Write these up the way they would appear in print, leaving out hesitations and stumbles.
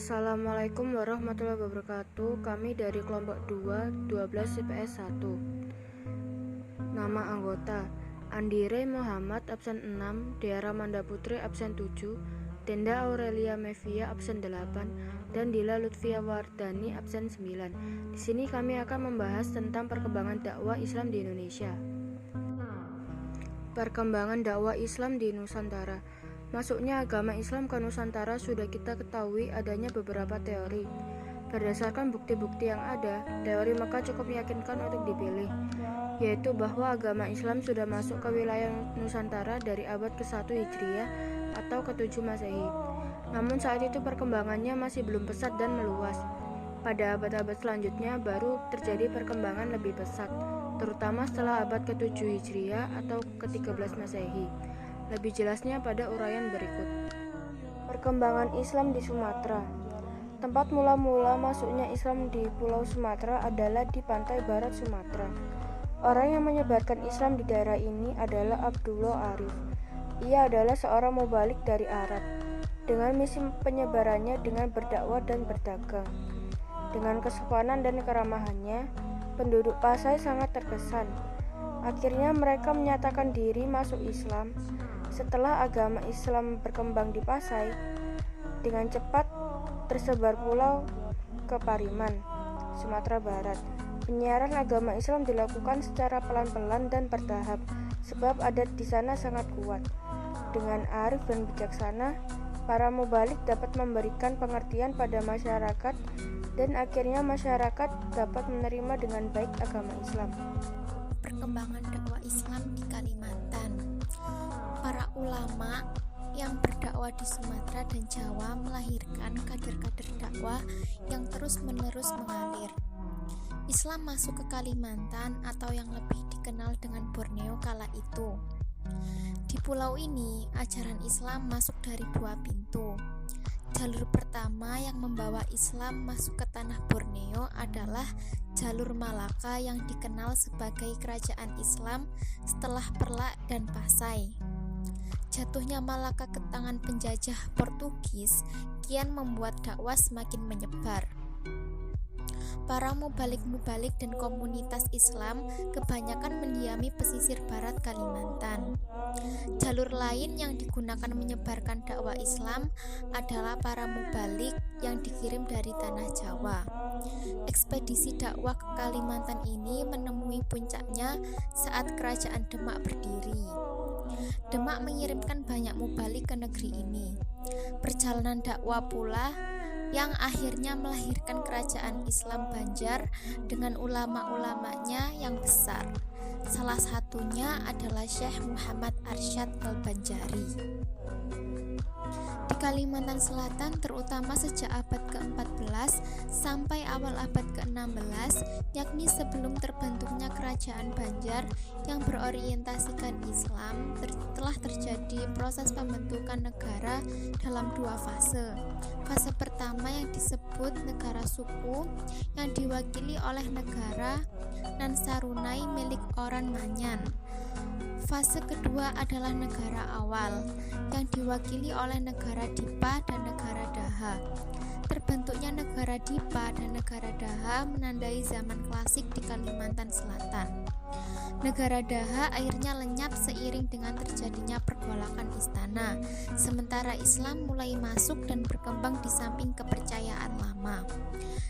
Assalamualaikum warahmatullahi wabarakatuh. Kami dari kelompok 2, 12 IPS 1. Nama anggota: Andire Muhammad absen 6, Deara Manda Putri absen 7, Tenda Aurelia Mevia absen 8, dan Dila Lutfia Wardani absen 9. Di sini kami akan membahas tentang perkembangan dakwah Islam di Indonesia. Perkembangan dakwah Islam di Nusantara. Masuknya agama Islam ke Nusantara sudah kita ketahui adanya beberapa teori. Berdasarkan bukti-bukti yang ada, teori Mekah cukup meyakinkan untuk dipilih, yaitu bahwa agama Islam sudah masuk ke wilayah Nusantara dari abad ke-1 Hijriah atau ke-7 Masehi. Namun saat itu perkembangannya masih belum pesat dan meluas. Pada abad-abad selanjutnya baru terjadi perkembangan lebih pesat, terutama setelah abad ke-7 Hijriah atau ke-13 Masehi. Lebih jelasnya pada uraian berikut. Perkembangan Islam di Sumatera. Tempat mula-mula masuknya Islam di Pulau Sumatera adalah di pantai barat Sumatera. Orang yang menyebarkan Islam di daerah ini adalah Abdullah Arif. Ia adalah seorang mubalik dari Arab. Dengan misi penyebarannya dengan berdakwah dan berdagang. Dengan kesopanan dan keramahannya, penduduk Pasai sangat terkesan. Akhirnya mereka menyatakan diri masuk Islam. Setelah agama Islam berkembang di Pasai, dengan cepat tersebar pulau ke Pariman, Sumatera Barat. Penyiaran agama Islam dilakukan secara pelan-pelan dan bertahap, sebab adat di sana sangat kuat. Dengan arif dan bijaksana, para mubalik dapat memberikan pengertian pada masyarakat, dan akhirnya masyarakat dapat menerima dengan baik agama Islam. Perkembangan dakwah Islam di Kalimantan. Para ulama yang berdakwah di Sumatera dan Jawa melahirkan kader-kader dakwah yang terus-menerus mengalir. Islam masuk ke Kalimantan atau yang lebih dikenal dengan Borneo kala itu. Di pulau ini, ajaran Islam masuk dari dua pintu. Jalur pertama yang membawa Islam masuk ke tanah Borneo adalah jalur Malaka yang dikenal sebagai kerajaan Islam setelah Perlak dan Pasai. Jatuhnya Malaka ke tangan penjajah Portugis kian membuat dakwah semakin menyebar. Para mubalik-mubalik dan komunitas Islam kebanyakan mendiami pesisir barat Kalimantan. Jalur lain yang digunakan menyebarkan dakwah Islam adalah para mubalik yang dikirim dari tanah Jawa. Ekspedisi dakwah ke Kalimantan ini menemui puncaknya saat kerajaan Demak berdiri. Demak mengirimkan banyak mubalik ke negeri ini. Perjalanan dakwah pula yang akhirnya melahirkan kerajaan Islam Banjar dengan ulama-ulamanya yang besar. Salah satunya adalah Syekh Muhammad Arsyad Al-Banjari. Di Kalimantan Selatan, terutama sejak abad ke-14 sampai awal abad ke-16, yakni sebelum terbentuknya kerajaan Banjar yang berorientasikan Islam, telah terjadi proses pembentukan negara dalam dua fase. Fase pertama yang disebut negara suku yang diwakili oleh negara Nansarunai milik Oran Manyan. Fase kedua adalah negara awal yang diwakili oleh negara Dipa dan negara Daha. Terbentuknya negara Dipa dan negara Daha menandai zaman klasik di Kalimantan Selatan. Negara Daha akhirnya lenyap seiring dengan terjadinya pergolakan istana, sementara Islam mulai masuk dan berkembang di samping kepercayaan lama.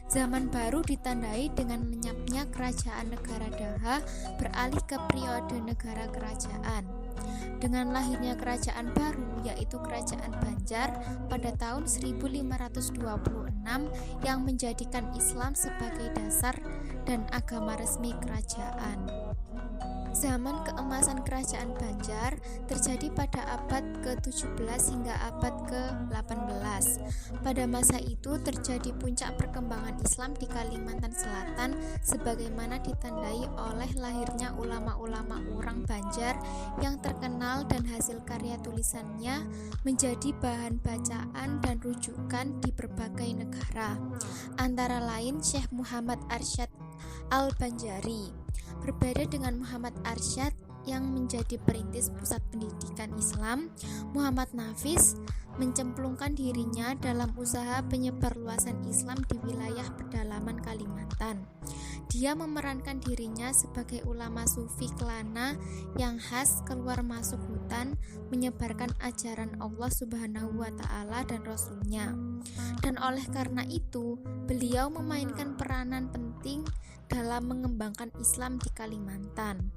Zaman baru ditandai dengan lenyapnya kerajaan negara Daha beralih ke periode negara kerajaan. Dengan lahirnya kerajaan baru, yaitu kerajaan Banjar pada tahun 1526 yang menjadikan Islam sebagai dasar dan agama resmi kerajaan. Zaman keemasan kerajaan Banjar terjadi pada abad ke-17 hingga abad ke-18. Pada masa itu terjadi puncak perkembangan Islam di Kalimantan Selatan sebagaimana ditandai oleh lahirnya ulama-ulama orang Banjar yang terkenal dan hasil karya tulisannya menjadi bahan bacaan dan rujukan di berbagai negara. Antara lain Syekh Muhammad Arsyad Al-Banjari. Berbeda dengan Muhammad Arsyad yang menjadi perintis pusat pendidikan Islam, Muhammad Nafis mencemplungkan dirinya dalam usaha penyebarluasan Islam di wilayah pedalaman Kalimantan. Dia memerankan dirinya sebagai ulama sufi kelana yang khas keluar masuk hutan menyebarkan ajaran Allah Subhanahu wa Ta'ala dan Rasul-Nya. Dan oleh karena itu, beliau memainkan peranan penting dalam mengembangkan Islam di Kalimantan.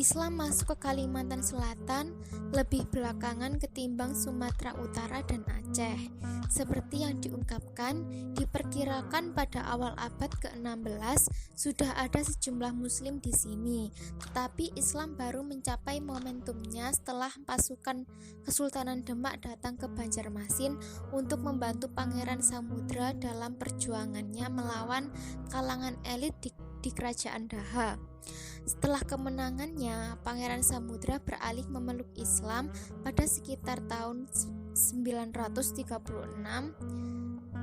Islam masuk ke Kalimantan Selatan lebih belakangan ketimbang Sumatera Utara dan Aceh. Seperti yang diungkapkan, diperkirakan pada awal abad ke-16 sudah ada sejumlah muslim di sini. Tetapi Islam baru mencapai momentumnya setelah pasukan Kesultanan Demak datang ke Banjarmasin untuk membantu Pangeran Samudra dalam perjuangannya melawan kalangan elit di Kerajaan Daha. Setelah kemenangannya, Pangeran Samudra beralih memeluk Islam pada sekitar tahun 936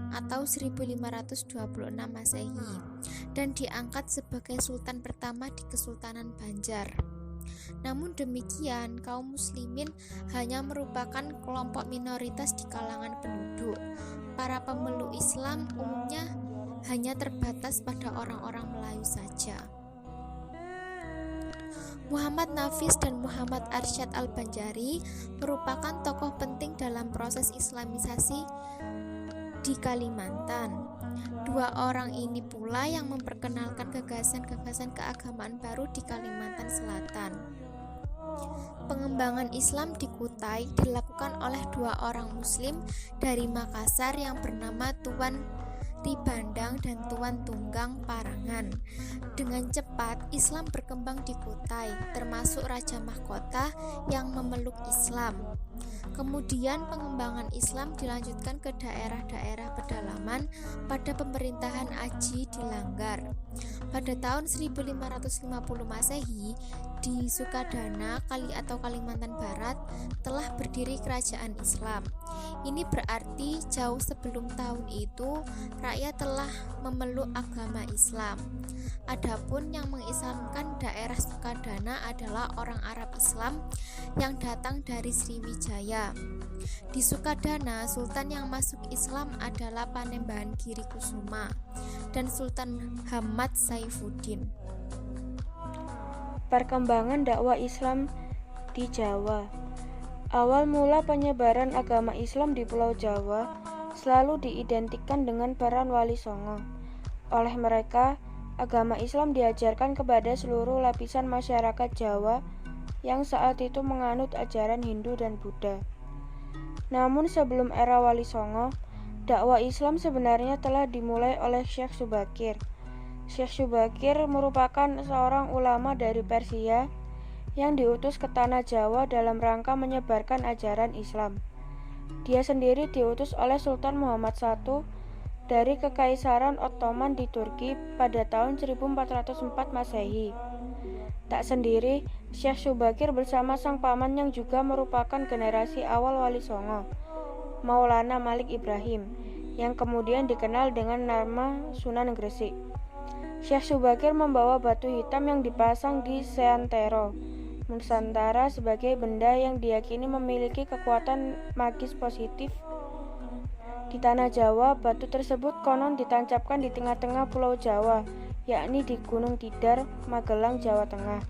atau 1526 Masehi dan diangkat sebagai sultan pertama di Kesultanan Banjar. Namun demikian, kaum muslimin hanya merupakan kelompok minoritas di kalangan penduduk. Para pemeluk Islam umumnya hanya terbatas pada orang-orang Melayu saja. Muhammad Nafis dan Muhammad Arsyad Al-Banjari merupakan tokoh penting dalam proses Islamisasi di Kalimantan. Dua orang ini pula yang memperkenalkan gagasan-gagasan keagamaan baru di Kalimantan Selatan. Pengembangan Islam di Kutai dilakukan oleh dua orang muslim dari Makassar yang bernama Tuan Ribandang dan Tuan Tunggang Parangan. Dengan cepat Islam berkembang di Kutai, termasuk Raja Mahkota yang memeluk Islam. Kemudian pengembangan Islam dilanjutkan ke daerah-daerah pedalaman pada pemerintahan Aji di Langgar. Pada tahun 1550 Masehi, di Sukadana, Kalimantan Barat, telah berdiri kerajaan Islam. Ini berarti jauh sebelum tahun itu, rakyat telah memeluk agama Islam. Adapun yang mengislamkan daerah Sukadana adalah orang Arab Islam yang datang dari Sriwijaya. Di Sukadana, sultan yang masuk Islam adalah Panembahan Giri Kusuma dan Sultan Hamad Saifuddin. Perkembangan dakwah Islam di Jawa. Awal mula penyebaran agama Islam di Pulau Jawa selalu diidentikan dengan peran Wali Songo. Oleh mereka, agama Islam diajarkan kepada seluruh lapisan masyarakat Jawa yang saat itu menganut ajaran Hindu dan Buddha. Namun sebelum era Wali Songo, dakwah Islam sebenarnya telah dimulai oleh Syekh Subakir. Syekh Subakir merupakan seorang ulama dari Persia yang diutus ke tanah Jawa dalam rangka menyebarkan ajaran Islam. Dia sendiri diutus oleh Sultan Muhammad I dari Kekaisaran Ottoman di Turki pada tahun 1404 Masehi. Tak sendiri, Syekh Subakir bersama sang paman yang juga merupakan generasi awal Wali Songo, Maulana Malik Ibrahim, yang kemudian dikenal dengan nama Sunan Gresik. Syekh Subakir membawa batu hitam yang dipasang di Seantero, Nusantara sebagai benda yang diyakini memiliki kekuatan magis positif. Di tanah Jawa, batu tersebut konon ditancapkan di tengah-tengah Pulau Jawa, yakni di Gunung Tidar, Magelang, Jawa Tengah.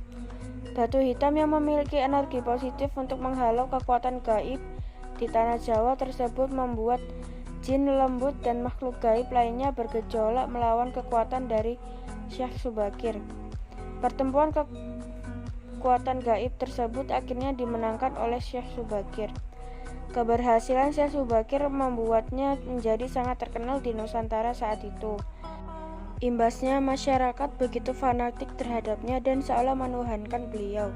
Batu hitam yang memiliki energi positif untuk menghalau kekuatan gaib di tanah Jawa tersebut membuat jin lembut dan makhluk gaib lainnya bergejolak melawan kekuatan dari Syekh Subakir. Pertempuran kekuatan gaib tersebut akhirnya dimenangkan oleh Syekh Subakir. Keberhasilan Syekh Subakir membuatnya menjadi sangat terkenal di Nusantara saat itu. Imbasnya, masyarakat begitu fanatik terhadapnya dan seolah menuhankan beliau.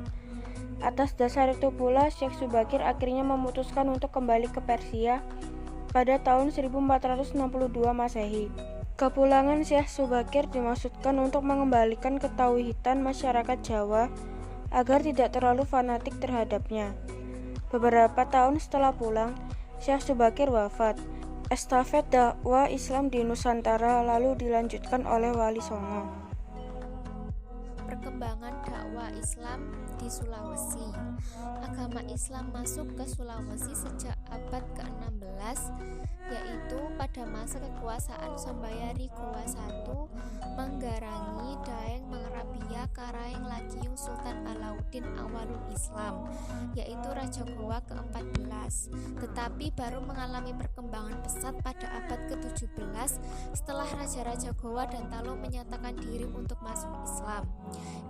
Atas dasar itu pula, Syekh Subakir akhirnya memutuskan untuk kembali ke Persia pada tahun 1462 Masehi. Kepulangan Syekh Subakir dimaksudkan untuk mengembalikan ketauhidan masyarakat Jawa agar tidak terlalu fanatik terhadapnya. Beberapa tahun setelah pulang, Syekh Subakir wafat. Estafet dakwah Islam di Nusantara lalu dilanjutkan oleh Wali Songo. Perkembangan dakwah Islam di Sulawesi. Agama Islam masuk ke Sulawesi sejak abad ke-16, yaitu pada masa kekuasaan Sombayari Gowa I Manggarangi Daeng Mangrabia Karaeng Lakiung Sultan Alauddin Awalul Islam, yaitu Raja Gowa ke-14. Tetapi baru mengalami perkembangan pesat pada abad ke-17 setelah Raja-Raja Gowa dan Talo menyatakan diri untuk masuk Islam.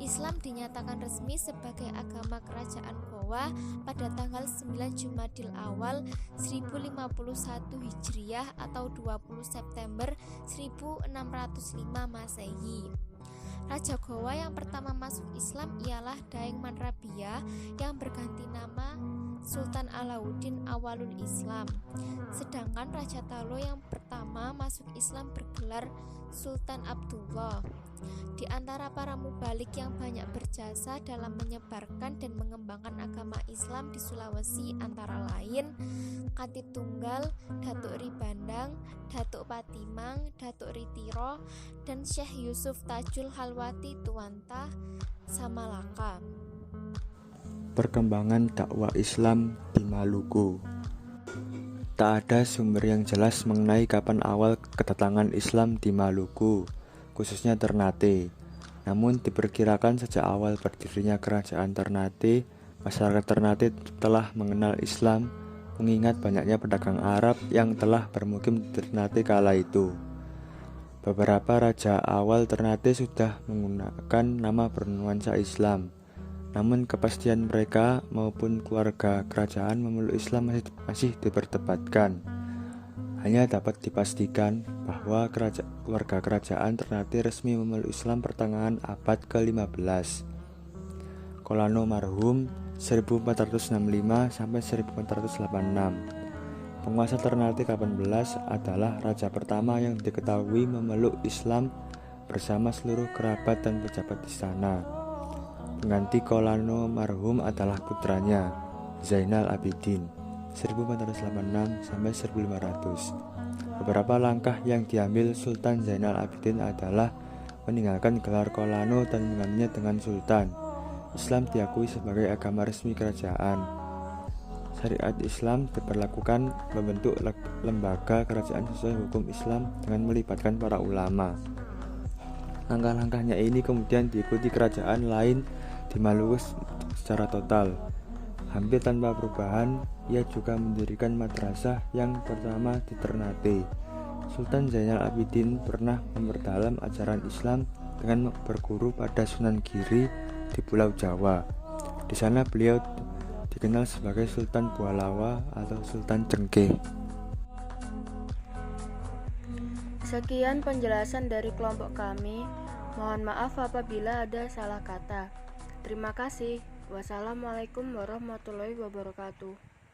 Islam dinyatakan resmi sebagai agama kerajaan Gowa pada tanggal 9 Jumadil Awal 1051 Hijriah atau 20 September 1605 Masehi. Raja Gowa yang pertama masuk Islam ialah Daeng Manrabia yang berganti nama Sultan Alauddin Awalul Islam. Sedangkan Raja Talo yang pertama masuk Islam bergelar Sultan Abdullah. Di antara para mubalik yang banyak berjasa dalam menyebarkan dan mengembangkan agama Islam di Sulawesi antara lain Katib Tunggal, Datuk Ribandang, Datuk Patimang, Datuk Ritiro, dan Syekh Yusuf Tajul Halwati Tuanta Samalaka. Perkembangan dakwah Islam di Maluku. Tak ada sumber yang jelas mengenai kapan awal kedatangan Islam di Maluku, khususnya Ternate. Namun diperkirakan sejak awal berdirinya kerajaan Ternate, masyarakat Ternate telah mengenal Islam, mengingat banyaknya pedagang Arab yang telah bermukim di Ternate kala itu. Beberapa raja awal Ternate sudah menggunakan nama bernuansa Islam. Namun kepastian mereka maupun keluarga kerajaan memeluk Islam masih diperdebatkan. Hanya dapat dipastikan bahwa keluarga kerajaan Ternate resmi memeluk Islam pertengahan abad ke-15. Kolano marhum 1465 sampai 1486. Penguasa Ternate ke-18 adalah raja pertama yang diketahui memeluk Islam bersama seluruh kerabat dan pejabat istana. Pengganti Kolano marhum adalah putranya, Zainal Abidin, 1486 sampai 1500. Beberapa langkah yang diambil Sultan Zainal Abidin adalah meninggalkan gelar Kolano dan menggantinya dengan Sultan. Islam diakui sebagai agama resmi kerajaan. Syariat Islam diberlakukan membentuk lembaga kerajaan sesuai hukum Islam dengan melibatkan para ulama. Langkah-langkahnya ini kemudian diikuti kerajaan lain di Maluku secara total. Hampir tanpa perubahan, ia juga mendirikan madrasah yang pertama di Ternate. Sultan Zainal Abidin pernah memperdalam ajaran Islam dengan berguru pada Sunan Giri di Pulau Jawa. Di sana beliau dikenal sebagai Sultan Bualawa atau Sultan Cengkeh. Sekian penjelasan dari kelompok kami. Mohon maaf apabila ada salah kata. Terima kasih. Wassalamualaikum warahmatullahi wabarakatuh.